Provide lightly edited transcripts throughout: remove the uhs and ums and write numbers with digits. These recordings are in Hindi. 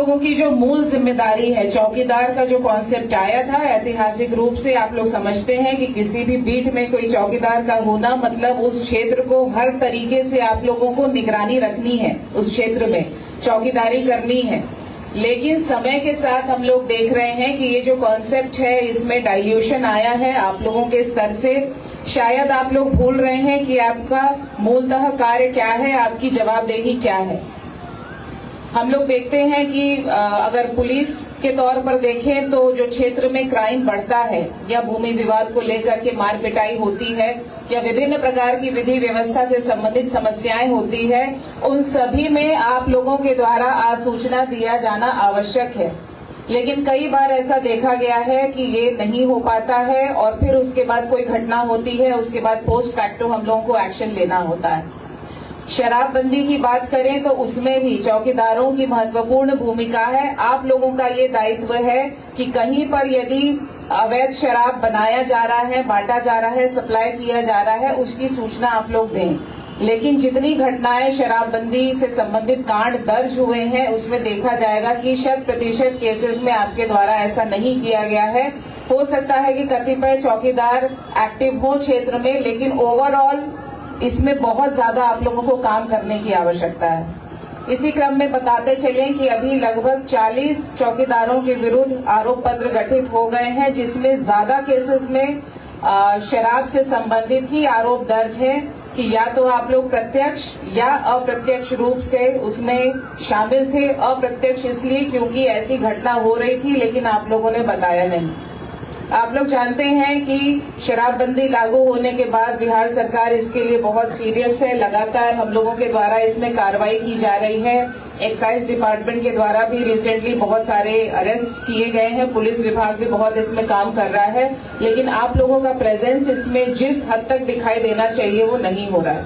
लोगों की जो मूल जिम्मेदारी है, चौकीदार का जो कॉन्सेप्ट आया था ऐतिहासिक रूप से आप लोग समझते हैं कि किसी भी बीट में कोई चौकीदार का होना मतलब उस क्षेत्र को हर तरीके से आप लोगों को निगरानी रखनी है, उस क्षेत्र में चौकीदारी करनी है। लेकिन समय के साथ हम लोग देख रहे हैं कि ये जो कॉन्सेप्ट है इसमें डाइल्यूशन आया है आप लोगों के स्तर से। शायद आप लोग भूल रहे हैं कि आपका मूलतः कार्य क्या है, आपकी जवाबदेही क्या है। हम लोग देखते हैं कि अगर पुलिस के तौर पर देखें तो जो क्षेत्र में क्राइम बढ़ता है या भूमि विवाद को लेकर के मार पिटाई होती है या विभिन्न प्रकार की विधि व्यवस्था से संबंधित समस्याएं होती है, उन सभी में आप लोगों के द्वारा आसूचना दिया जाना आवश्यक है। लेकिन कई बार ऐसा देखा गया है कि ये नहीं हो पाता है और फिर उसके बाद कोई घटना होती है, उसके बाद पोस्ट फैक्टो हम लोगों को एक्शन लेना होता है। शराबबंदी की बात करें तो उसमें भी चौकीदारों की महत्वपूर्ण भूमिका है। आप लोगों का ये दायित्व है कि कहीं पर यदि अवैध शराब बनाया जा रहा है, बांटा जा रहा है, सप्लाई किया जा रहा है, उसकी सूचना आप लोग दें। लेकिन जितनी घटनाएं शराबबंदी से संबंधित कांड दर्ज हुए हैं उसमें देखा जाएगा कि 100% केसेस में आपके द्वारा ऐसा नहीं किया गया है। हो सकता है कि कतिपय चौकीदार एक्टिव हो क्षेत्र में, लेकिन ओवरऑल इसमें बहुत ज्यादा आप लोगों को काम करने की आवश्यकता है। इसी क्रम में बताते चलें कि अभी लगभग 40 चौकीदारों के विरुद्ध आरोप पत्र गठित हो गए हैं, जिसमें ज्यादा केसेस में शराब से संबंधित ही आरोप दर्ज है कि या तो आप लोग प्रत्यक्ष या अप्रत्यक्ष रूप से उसमें शामिल थे। अप्रत्यक्ष इसलिए क्योंकि ऐसी घटना हो रही थी लेकिन आप लोगों ने बताया नहीं। आप लोग जानते हैं कि शराबबंदी लागू होने के बाद बिहार सरकार इसके लिए बहुत सीरियस है। लगातार हम लोगों के द्वारा इसमें कार्रवाई की जा रही है। एक्साइज डिपार्टमेंट के द्वारा भी रिसेंटली बहुत सारे अरेस्ट किए गए हैं। पुलिस विभाग भी बहुत इसमें काम कर रहा है, लेकिन आप लोगों का प्रेजेंस इसमें जिस हद तक दिखाई देना चाहिए वो नहीं हो रहा है।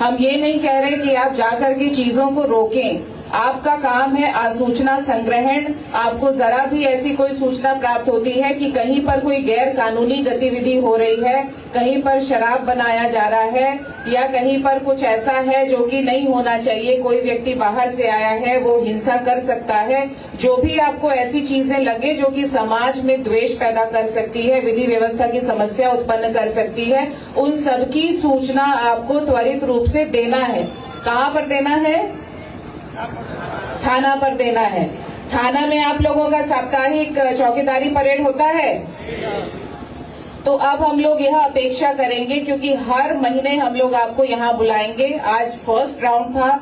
हम ये नहीं कह रहे कि आप जाकर के चीजों को रोकें। आपका काम है आसूचना संग्रहण। आपको जरा भी ऐसी कोई सूचना प्राप्त होती है कि कहीं पर कोई गैर कानूनी गतिविधि हो रही है, कहीं पर शराब बनाया जा रहा है या कहीं पर कुछ ऐसा है जो कि नहीं होना चाहिए, कोई व्यक्ति बाहर से आया है, वो हिंसा कर सकता है, जो भी आपको ऐसी चीजें लगे जो कि समाज में द्वेष पैदा कर सकती है, विधि व्यवस्था की समस्या उत्पन्न कर सकती है, उन सबकी सूचना आपको त्वरित रूप से देना है। कहाँ पर देना है? थाना पर देना है। थाना में आप लोगों का साप्ताहिक चौकीदारी परेड होता है। तो अब हम लोग यह अपेक्षा करेंगे, क्योंकि हर महीने हम लोग आपको यहाँ बुलाएंगे। आज फर्स्ट राउंड था,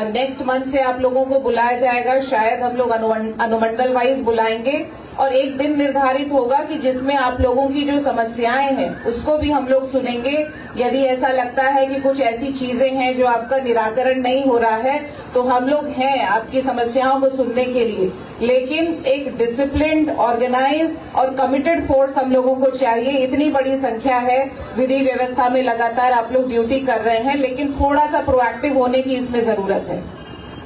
नेक्स्ट मंथ से आप लोगों को बुलाया जाएगा। शायद हम लोग अनुमंडल वाइज बुलाएंगे और एक दिन निर्धारित होगा कि जिसमें आप लोगों की जो समस्याएं हैं उसको भी हम लोग सुनेंगे। यदि ऐसा लगता है कि कुछ ऐसी चीजें हैं जो आपका निराकरण नहीं हो रहा है तो हम लोग हैं आपकी समस्याओं को सुनने के लिए। लेकिन एक डिसिप्लिन्ड, ऑर्गेनाइज और कमिटेड फोर्स हम लोगों को चाहिए। इतनी बड़ी संख्या है, विधि व्यवस्था में लगातार आप लोग ड्यूटी कर रहे हैं, लेकिन थोड़ा सा प्रोएक्टिव होने की इसमें जरूरत है।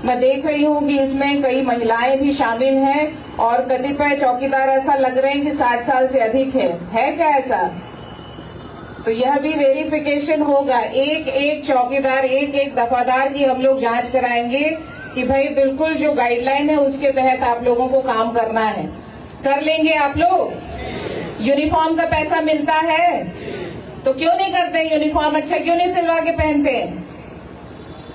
मैं देख रही हूँ कि इसमें कई महिलाएं भी शामिल हैं और कतिपय चौकीदार ऐसा लग रहे हैं कि 60 साल से अधिक है क्या ऐसा? तो यह भी वेरिफिकेशन होगा। एक एक चौकीदार, एक एक दफादार की हम लोग जांच कराएंगे कि भाई बिल्कुल जो गाइडलाइन है उसके तहत आप लोगों को काम करना है। कर लेंगे आप लोग? यूनिफॉर्म का पैसा मिलता है तो क्यों नहीं करते यूनिफॉर्म? अच्छा क्यों नहीं सिलवा के पहनते?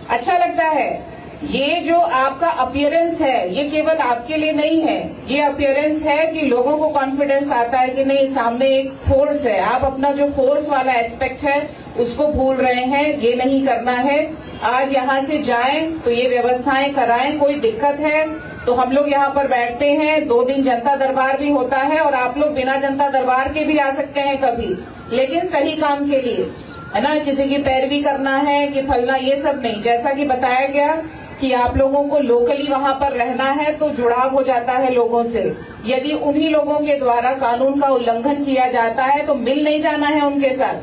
अच्छा लगता है। ये जो आपका अपीयरेंस है ये केवल आपके लिए नहीं है, ये अपीयरेंस है कि लोगों को कॉन्फिडेंस आता है कि नहीं, सामने एक फोर्स है। आप अपना जो फोर्स वाला एस्पेक्ट है उसको भूल रहे हैं, ये नहीं करना है। आज यहाँ से जाएं तो ये व्यवस्थाएं कराएं। कोई दिक्कत है तो हम लोग यहाँ पर बैठते हैं। 2 दिन जनता दरबार भी होता है और आप लोग बिना जनता दरबार के भी आ सकते हैं कभी, लेकिन सही काम के लिए, है ना। किसी की पैरवी करना है कि फलना, ये सब नहीं। जैसा कि बताया गया कि आप लोगों को लोकली वहां पर रहना है तो जुड़ाव हो जाता है लोगों से। यदि उन्हीं लोगों के द्वारा कानून का उल्लंघन किया जाता है तो मिल नहीं जाना है उनके साथ,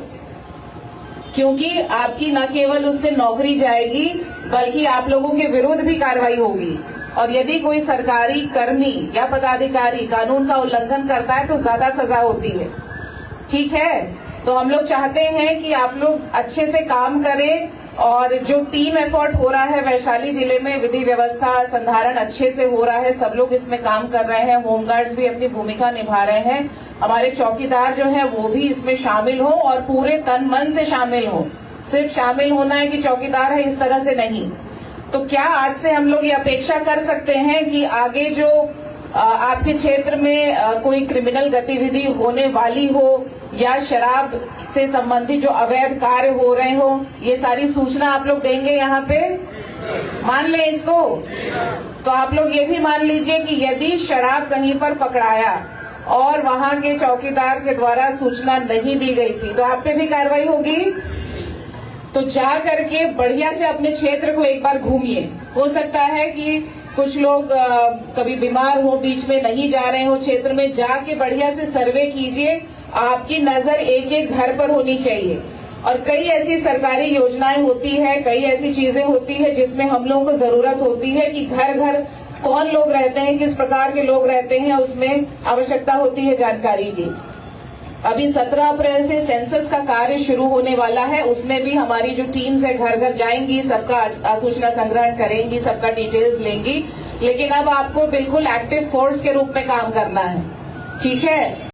क्योंकि आपकी न केवल उससे नौकरी जाएगी बल्कि आप लोगों के विरुद्ध भी कार्रवाई होगी। और यदि कोई सरकारी कर्मी या पदाधिकारी कानून का उल्लंघन करता है तो ज्यादा सजा होती है। ठीक है, तो हम लोग चाहते हैं कि आप लोग अच्छे से काम करें, और जो टीम एफर्ट हो रहा है वैशाली जिले में, विधि व्यवस्था संधारण अच्छे से हो रहा है, सब लोग इसमें काम कर रहे हैं, होमगार्ड्स भी अपनी भूमिका निभा रहे हैं, हमारे चौकीदार जो है वो भी इसमें शामिल हो और पूरे तन मन से शामिल हो। सिर्फ शामिल होना है कि चौकीदार है इस तरह से नहीं। तो क्या आज से हम लोग ये अपेक्षा कर सकते हैं कि आगे जो आपके क्षेत्र में कोई क्रिमिनल गतिविधि होने वाली हो या शराब से संबंधित जो अवैध कार्य हो रहे हो, ये सारी सूचना आप लोग देंगे यहाँ पे? मान ले इसको। तो आप लोग ये भी मान लीजिए कि यदि शराब कहीं पर पकड़ाया और वहां के चौकीदार के द्वारा सूचना नहीं दी गई थी तो आप पे भी कार्रवाई होगी। तो जा करके बढ़िया से अपने क्षेत्र को एक बार घूमिए। हो सकता है कि कुछ लोग कभी बीमार हो, बीच में नहीं जा रहे हो क्षेत्र में, जाके बढ़िया से सर्वे कीजिए। आपकी नजर एक एक घर पर होनी चाहिए और कई ऐसी सरकारी योजनाएं होती है, कई ऐसी चीजें होती है जिसमें हम लोगों को जरूरत होती है कि घर घर कौन लोग रहते हैं, किस प्रकार के लोग रहते हैं, उसमें आवश्यकता होती है जानकारी की। अभी 17 अप्रैल से सेंसस का कार्य शुरू होने वाला है, उसमें भी हमारी जो टीम्स है घर घर जाएंगी, सबका सूचना संग्रहण करेंगी, सबका डिटेल्स लेंगी। लेकिन अब आपको बिल्कुल एक्टिव फोर्स के रूप में काम करना है, ठीक है।